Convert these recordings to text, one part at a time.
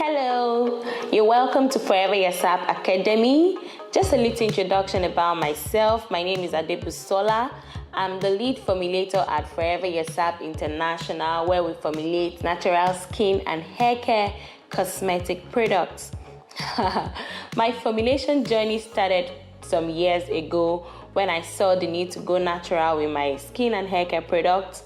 Hello, you're welcome to Forever Yasap Academy. Just a little introduction about myself. My name is Decyl. I'm the lead formulator at Forever Yasap International, where we formulate natural skin and hair care cosmetic products. My formulation journey started some years ago when I saw the need to go natural with my skin and hair care products.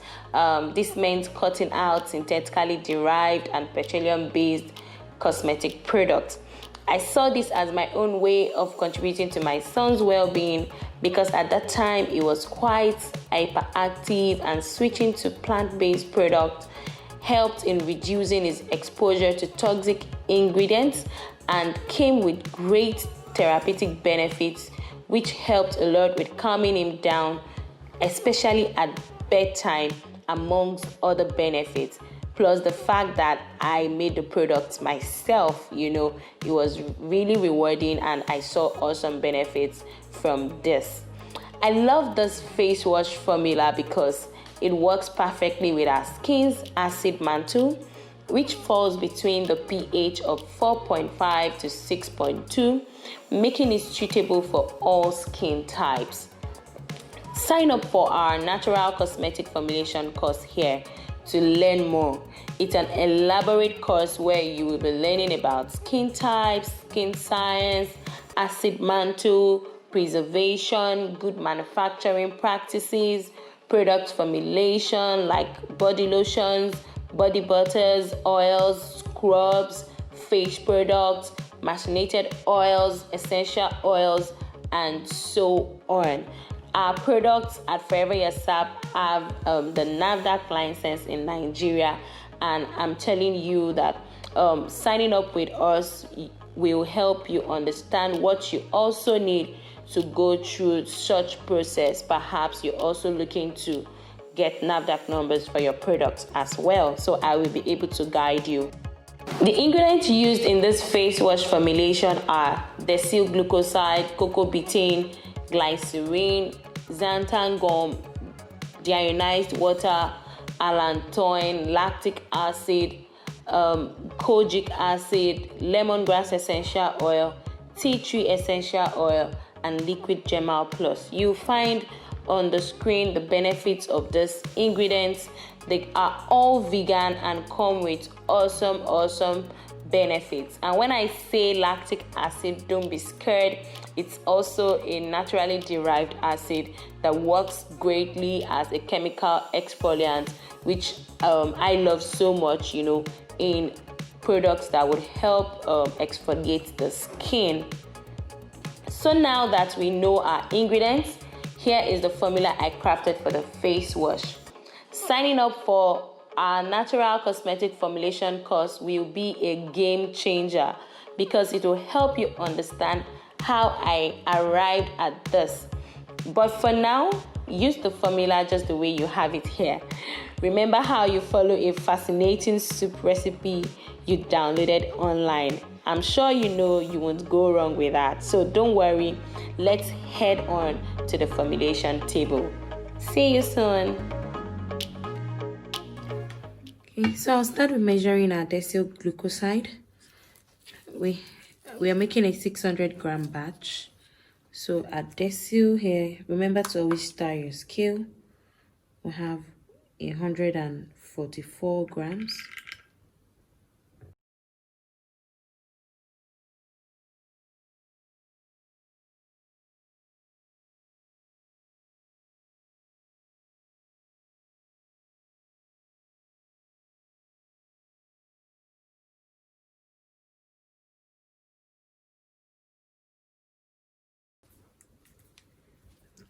This meant cutting out synthetically derived and petroleum-based cosmetic products. I saw this as my own way of contributing to my son's well-being because at that time he was quite hyperactive, and switching to plant-based products helped in reducing his exposure to toxic ingredients and came with great therapeutic benefits, which helped a lot with calming him down, especially at bedtime, amongst other benefits. Plus the fact that I made the products myself, it was really rewarding and I saw awesome benefits from this. I love this face wash formula because it works perfectly with our skin's acid mantle, which falls between the pH of 4.5 to 6.2, making it suitable for all skin types. Sign up for our natural cosmetic formulation course here to learn more. It's an elaborate course where you will be learning about skin types, skin science, acid mantle, preservation, good manufacturing practices, product formulation like body lotions, body butters, oils, scrubs, face products, macinated oils, essential oils, and so on. Our products at Forever Yasap have the NAFDAC license in Nigeria, and I'm telling you that signing up with us will help you understand what you also need to go through such process. Perhaps you're also looking to get NAFDAC numbers for your products as well, so I will be able to guide you. The ingredients used in this face wash formulation are Decyl glucoside, Coco betaine, Glycerine, Xanthan gum, deionized water, Allantoin, lactic acid, Kojic acid, lemongrass essential oil, tea tree essential oil, and liquid Gemal Plus. You'll find on the screen the benefits of these ingredients. They are all vegan and come with awesome benefits. And when I say lactic acid, don't be scared. It's also a naturally derived acid that works greatly as a chemical exfoliant, which I love so much, in products that would help exfoliate the skin. So now that we know our ingredients, here is the formula I crafted for the face wash. Signing up for our natural cosmetic formulation course will be a game changer because it will help you understand how I arrived at this. But for now, use the formula just the way you have it here. Remember how you follow a fascinating soup recipe you downloaded online. I'm sure you know you won't go wrong with that. So don't worry, let's head on to the formulation table. See you soon. Okay, so I'll start with measuring our Decyl glucoside. We are making a 600 gram batch. So at Decyl here, remember to always start your scale. We have 144 grams.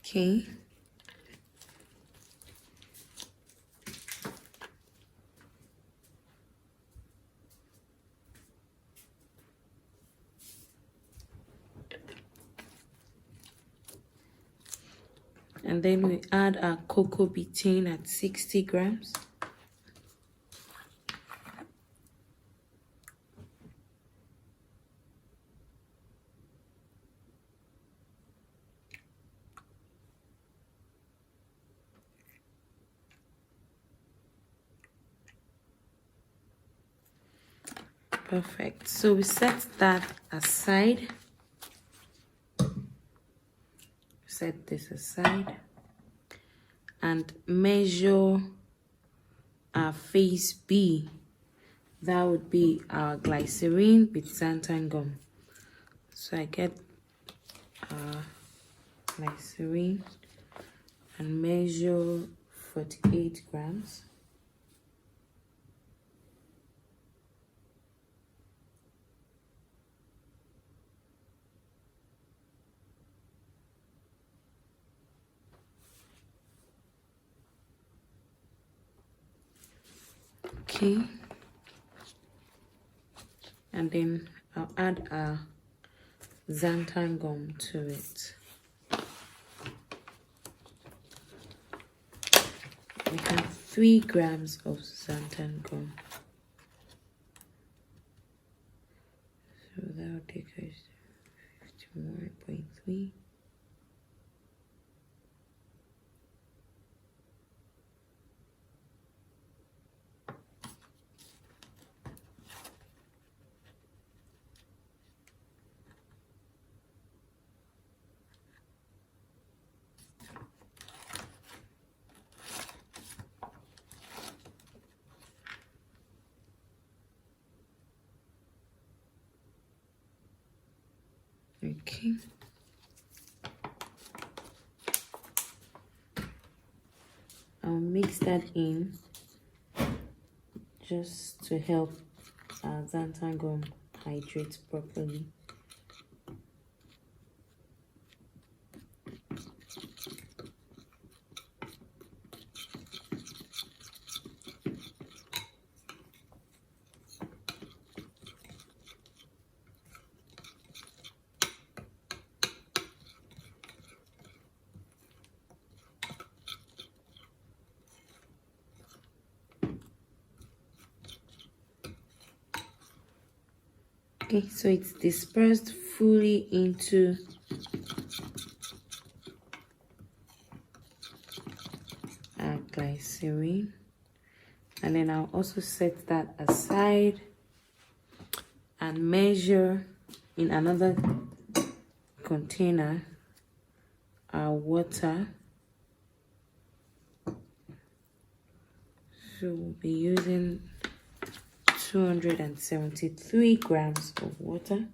Okay. And then we add our cocoa betaine at 60 grams. Perfect. So we set that aside. Set this aside and measure our phase B. That would be our glycerine with xanthan gum. So I get glycerine and measure 48 grams. Okay, and then I'll add a xanthan gum to it. We have 3 grams of xanthan gum. So that will take us to 51.3. Okay. I'll mix that in just to help xanthan gum hydrate properly. Okay, so it's dispersed fully into our glycerine, and then I'll also set that aside and measure in another container our water. So we'll be using 273 grams of water.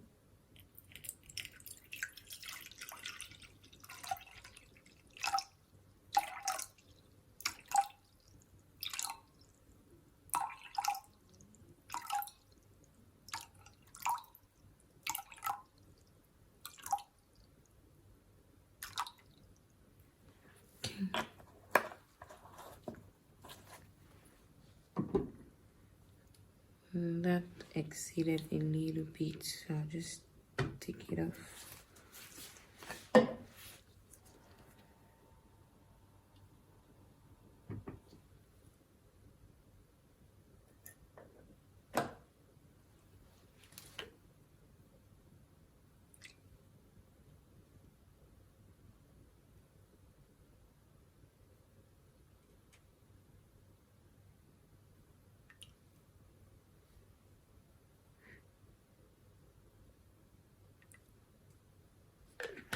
And that exceeded a little bit, so I'll just take it off.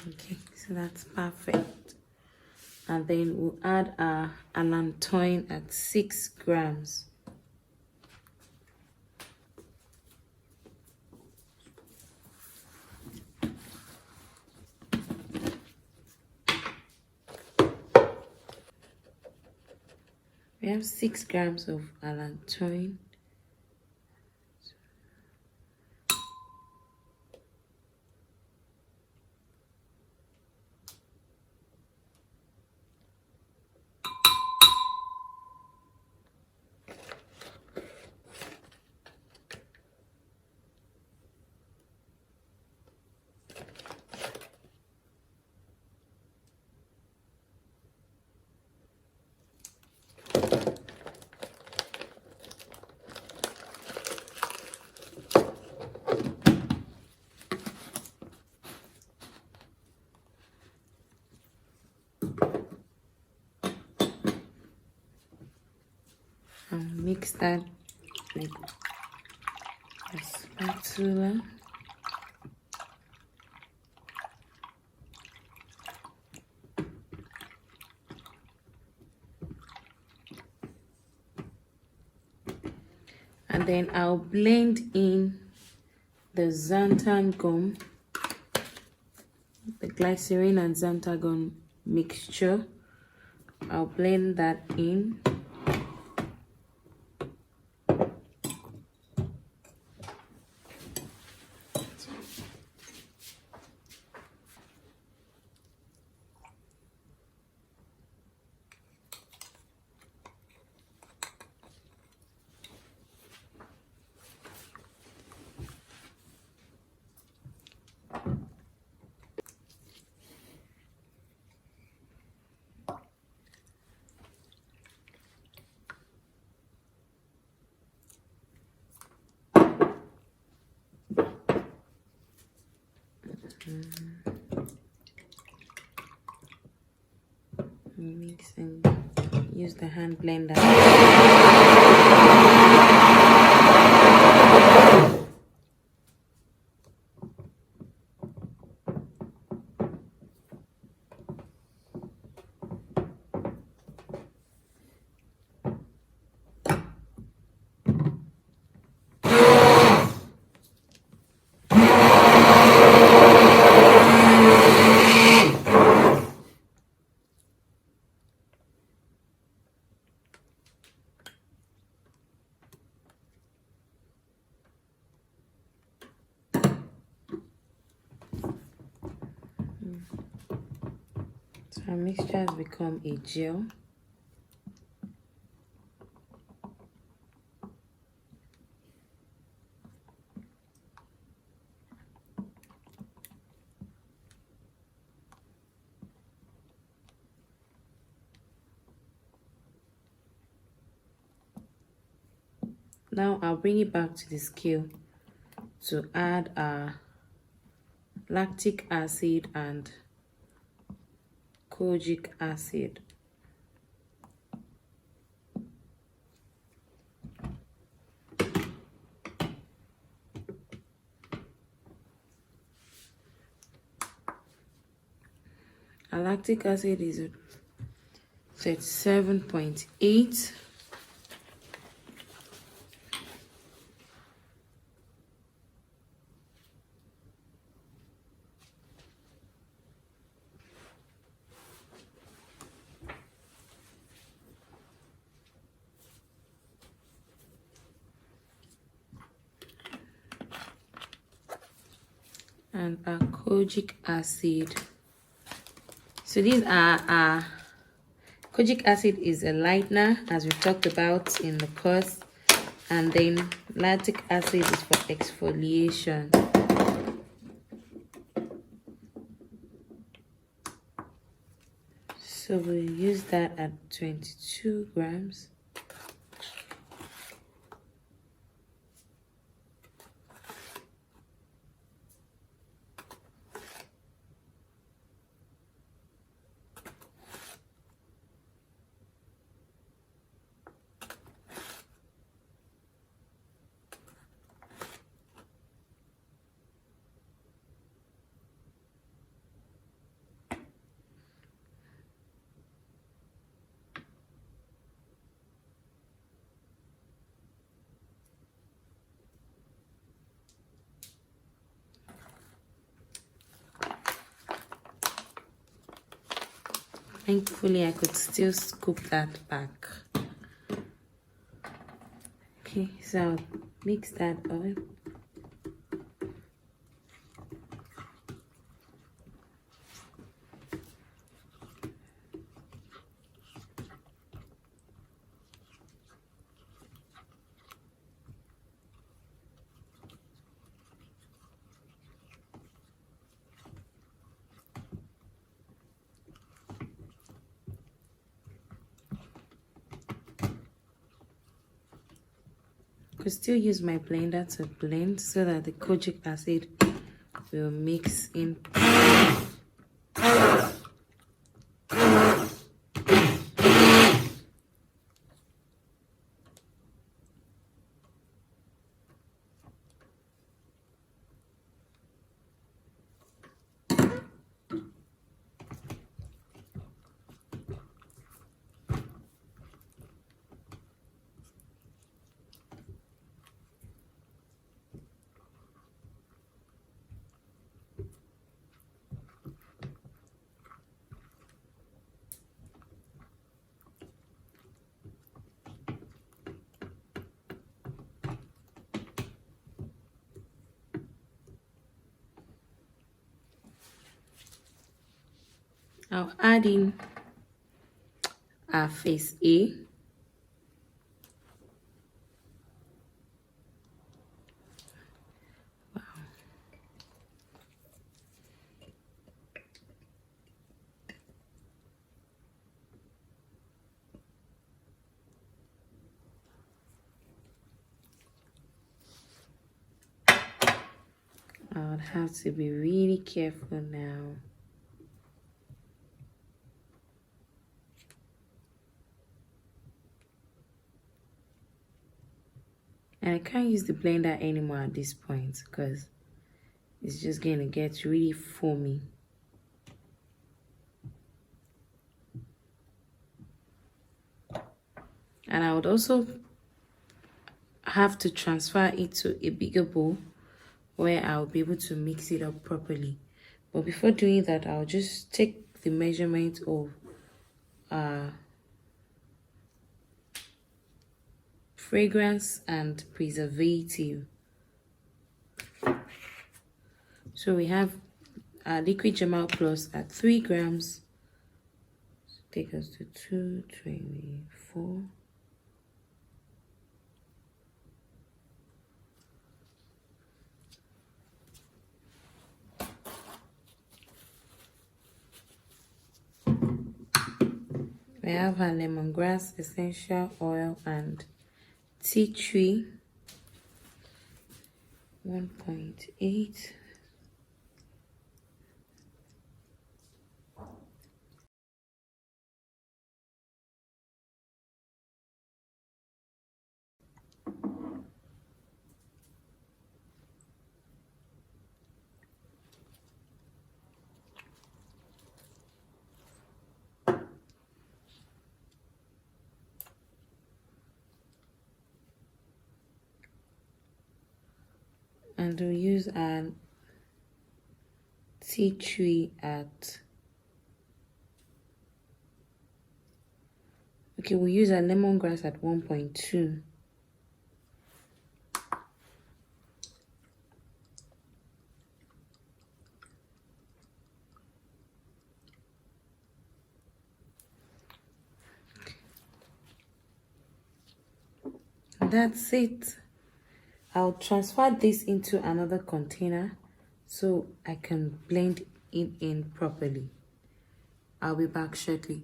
Okay, so that's perfect. And then we'll add our Allantoin at 6 grams. We have 6 grams of Allantoin. Mix that like a spatula. And then I'll blend in the xanthan gum, the glycerine and xanthan gum mixture. I'll blend that in. Mix and use the hand blender. So our mixture has become a gel. Now I'll bring it back to the scale to add our lactic acid and kojic acid. Our lactic acid is 37.8. And our kojic acid. So these are kojic acid is a lightener, as we talked about in the course, and then lactic acid is for exfoliation. So we'll use that at 22 grams. Thankfully, I could still scoop that back. Okay, so I'll mix that up. Could still use my blender to blend so that the kojic acid will mix in. I'll add in our phase A. I would have to be really careful now. And I can't use the blender anymore at this point because it's just going to get really foamy. And I would also have to transfer it to a bigger bowl where I'll be able to mix it up properly. But before doing that, I'll just take the measurement of fragrance and preservative. So we have liquid Jamal Plus at 3 grams. Take us to 224. We have our lemongrass essential oil and tea tree, 1.8. And we'll use our tea tree at, okay, we'll use our lemongrass at 1.2. That's it. I'll transfer this into another container so I can blend it in properly. I'll be back shortly.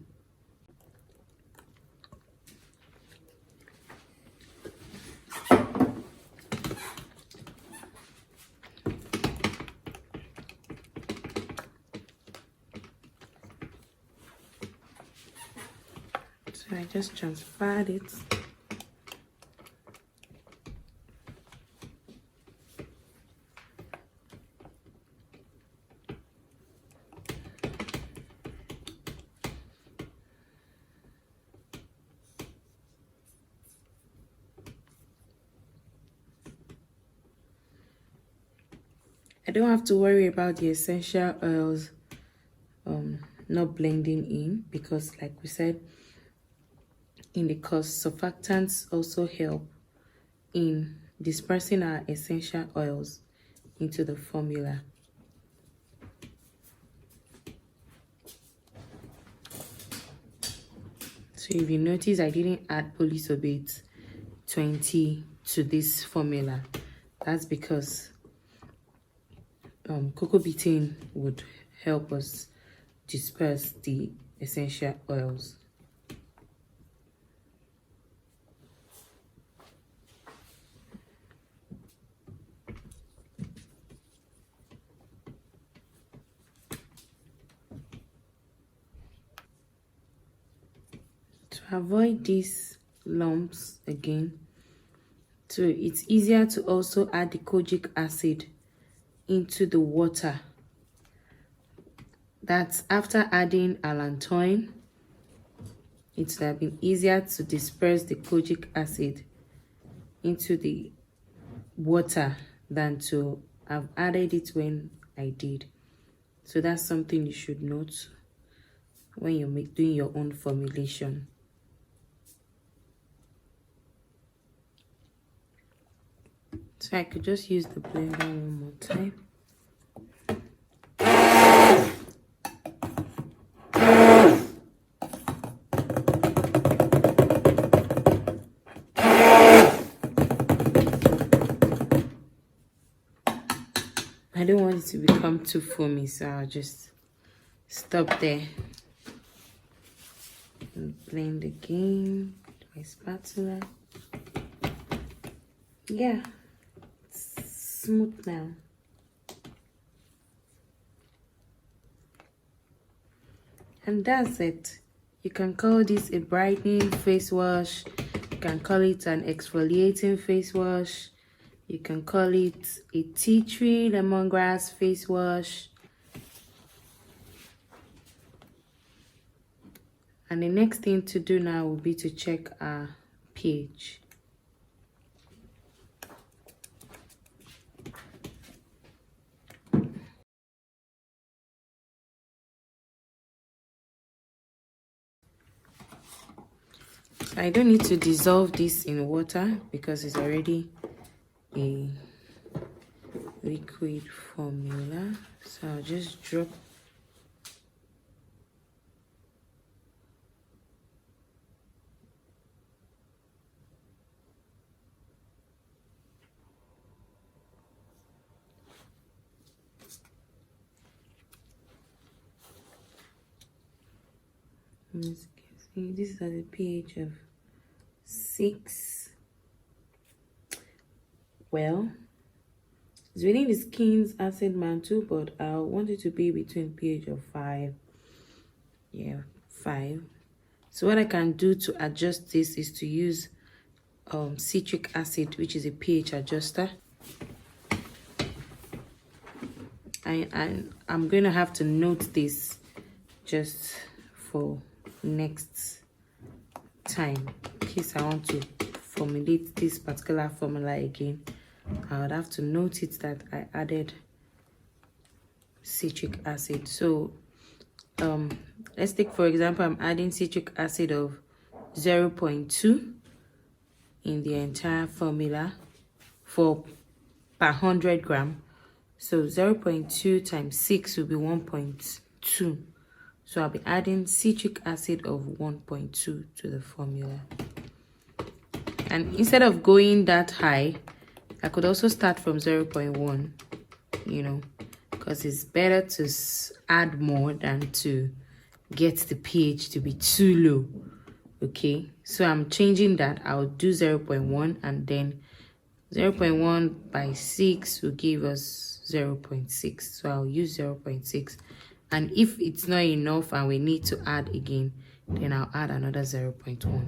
So I just transferred it. I don't have to worry about the essential oils not blending in because, like we said in the course, surfactants also help in dispersing our essential oils into the formula. So if you notice, I didn't add polysorbate 20 to this formula. That's because cocoa betaine would help us disperse the essential oils. To avoid these lumps again, so it's easier to also add the kojic acid into the water. That's after adding Allantoin. It would have been easier to disperse the kojic acid into the water than to have added it when I did. So that's something you should note when you're doing your own formulation. So I could just use the blender one more time. don't want it to become too foamy, so I'll just stop there and blend again with my spatula. Yeah, it's smooth now. And that's it. You can call this a brightening face wash. You can call it an exfoliating face wash. You can call it a tea tree lemongrass face wash. And the next thing to do now will be to check our pH. I don't need to dissolve this in water because it's already a liquid formula. So I'll just drop this is at a pH of 6. Well, it's within the skin's acid mantle, but I want it to be between pH of 5. Yeah, 5. So what I can do to adjust this is to use citric acid, which is a pH adjuster. I'm going to have to note this just for next time in case I want to formulate this particular formula again. I would have to note it that I added citric acid. So let's take, for example, I'm adding citric acid of 0.2 in the entire formula for per 100 gram. So 0.2 times 6 will be 1.2. So I'll be adding citric acid of 1.2 to the formula. And instead of going that high, I could also start from 0.1, you know, because it's better to add more than to get the pH to be too low. Okay, so I'm changing that. I'll do 0.1 and then 0.1 by 6 will give us 0.6. So I'll use 0.6. And if it's not enough and we need to add again, then I'll add another 0.1.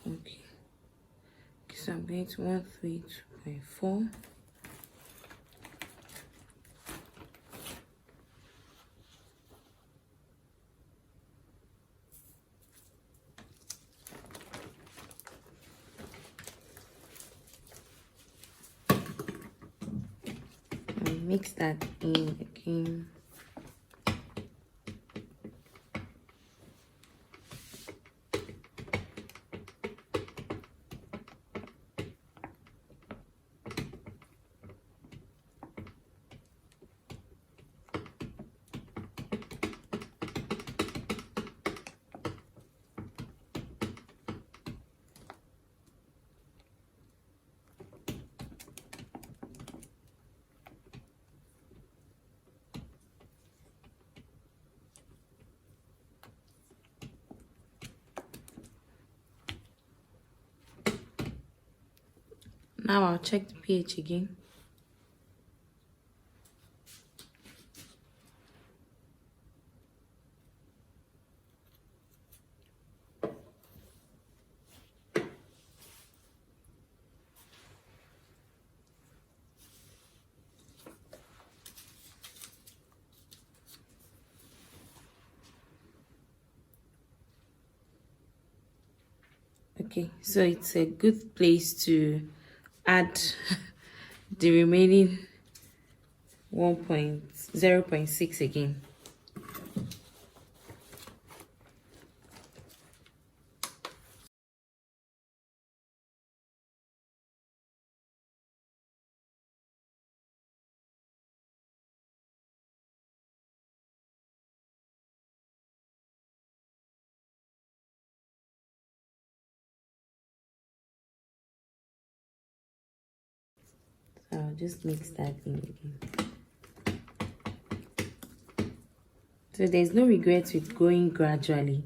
Okay. So I'm going to 132.4. And mix that in again. Now I'll check the pH again. Okay, so it's a good place to add the remaining 0.6 again. So I'll just mix that in again. So there's no regret with going gradually,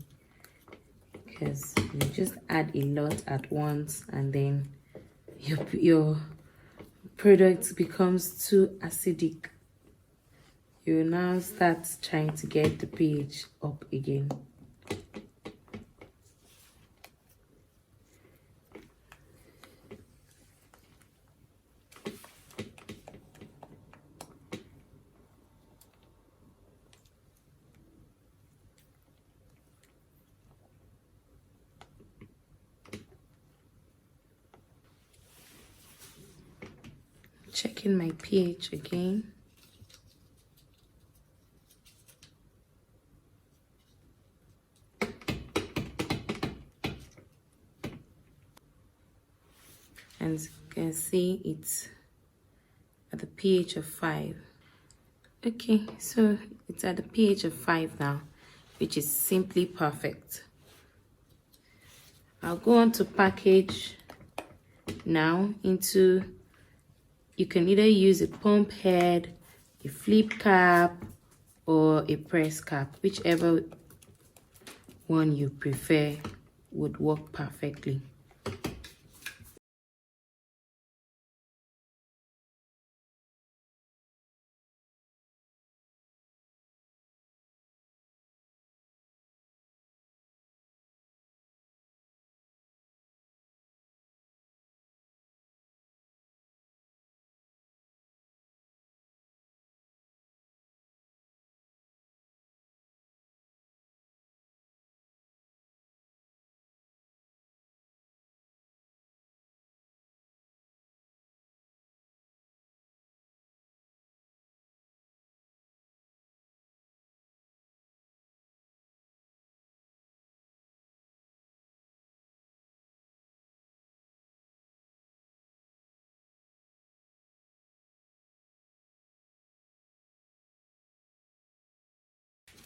because you just add a lot at once and then your product becomes too acidic. You will now start trying to get the pH up again. Checking my pH again. And as you can see, it's at the pH of 5. Okay, so it's at the pH of 5 now, which is simply perfect. I'll go on to package now into, you can either use a pump head, a flip cap, or a press cap. Whichever one you prefer would work perfectly.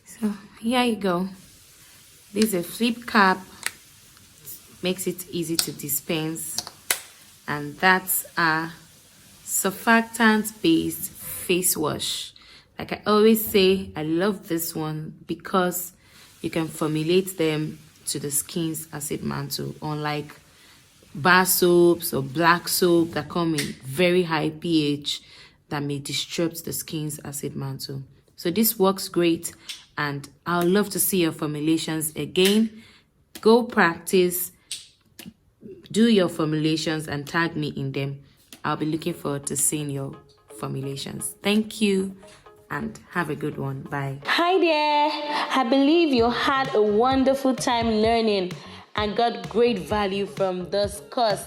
So here you go. This is a flip cap, makes it easy to dispense, and that's a surfactant based face wash. Like I always say, I love this one because you can formulate them to the skin's acid mantle, unlike bar soaps or black soap that come in very high pH that may disrupt the skin's acid mantle. So this works great, and I'd love to see your formulations again. Go practice, do your formulations and tag me in them. I'll be looking forward to seeing your formulations. Thank you and have a good one. Bye. Hi there. I believe you had a wonderful time learning and got great value from this course.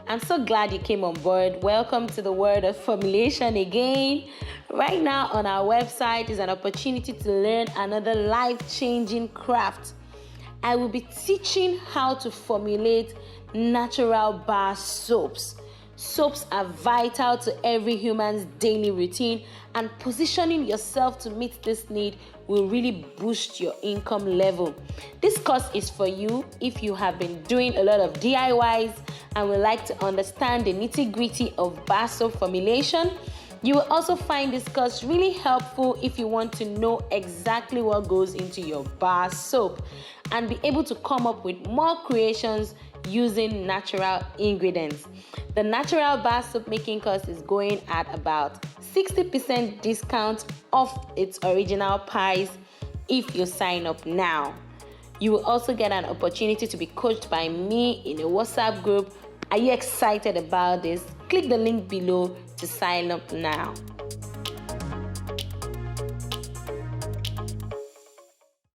I'm so glad you came on board. Welcome to the world of formulation again. Right now on our website is an opportunity to learn another life-changing craft. I will be teaching how to formulate natural bar soaps. Soaps are vital to every human's daily routine, and positioning yourself to meet this need will really boost your income level. This course is for you if you have been doing a lot of DIYs and would like to understand the nitty-gritty of bar soap formulation. You will also find this course really helpful if you want to know exactly what goes into your bar soap and be able to come up with more creations using natural ingredients. The natural bar soap making course is going at about 60% discount off its original price if you sign up now. You will also get an opportunity to be coached by me in a WhatsApp group. Are you excited about this? Click the link below to sign up now.